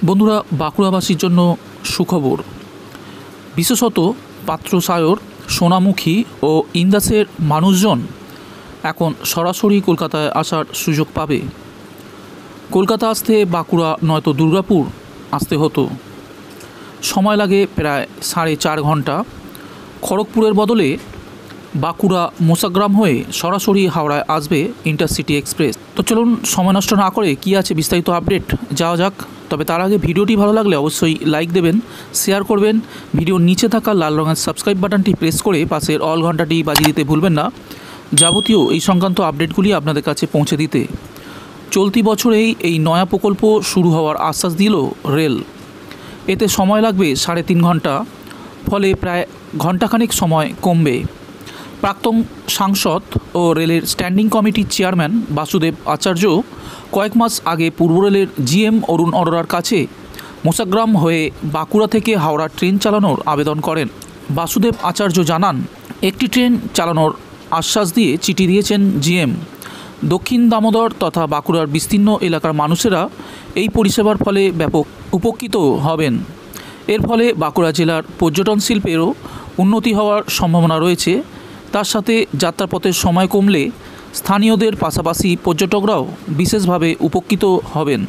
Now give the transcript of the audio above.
বন্ধুরা, বাঁকুড়াবাসীর জন্য সুখবর। বিশেষত পাত্রসায়র, সোনামুখী ও ইন্দাসের মানুষজন এখন সরাসরি কলকাতায় আসার সুযোগ পাবে। কলকাতা আসতে বাঁকুড়া নয়তো দুর্গাপুর আসতে হতো, সময় লাগে প্রায় 4.5 ঘন্টা। খড়গপুরের বদলে বাঁকুড়া মোসাগ্রাম হয়ে সরাসরি হাওড়ায় আসবে ইন্টারসিটি এক্সপ্রেস। তো চলুন সময় নষ্ট না করে কী আছে বিস্তারিত আপডেট যাওয়া যাক। তবে তার আগে ভিডিওটি ভালো লাগলে অবশ্যই লাইক দেবেন, শেয়ার করবেন। ভিডিওর নিচে থাকা লাল রঙের সাবস্ক্রাইব বাটনটি প্রেস করে পাশের অল ঘন্টাটি বাজিয়ে দিতে ভুলবেন না, যাবতীয় এই সংক্রান্ত আপডেটগুলি আপনাদের কাছে পৌঁছে দিতে। চলতি বছরেই এই নয়া প্রকল্প শুরু হওয়ার আশ্বাস দিল রেল। এতে সময় লাগবে 3.5 ঘন্টা, ফলে প্রায় ঘণ্টাখানেক সময় কমবে। প্রাক্তন সাংসদ ও রেলের স্ট্যান্ডিং কমিটির চেয়ারম্যান বাসুদেব আচার্য কয়েক মাস আগে পূর্ব রেলের জিএম অরুণ অরোরার কাছে মোসাগ্রাম হয়ে বাঁকুড়া থেকে হাওড়া ট্রেন চালানোর আবেদন করেন। বাসুদেব আচার্য জানান, একটি ট্রেন চালানোর আশ্বাস দিয়ে চিঠি দিয়েছেন জিএম। দক্ষিণ দামোদর তথা বাঁকুড়ার বিস্তীর্ণ এলাকার মানুষেরা এই পরিষেবার ফলে ব্যাপক উপকৃত হবেন। এর ফলে বাঁকুড়া জেলার পর্যটন শিল্পেরও উন্নতি হওয়ার সম্ভাবনা রয়েছে। তার সাথে যাত্রাপথের সময় কমলে স্থানীয়দের পাশাপাশি পর্যটকরাও বিশেষভাবে উপকৃত হবেন।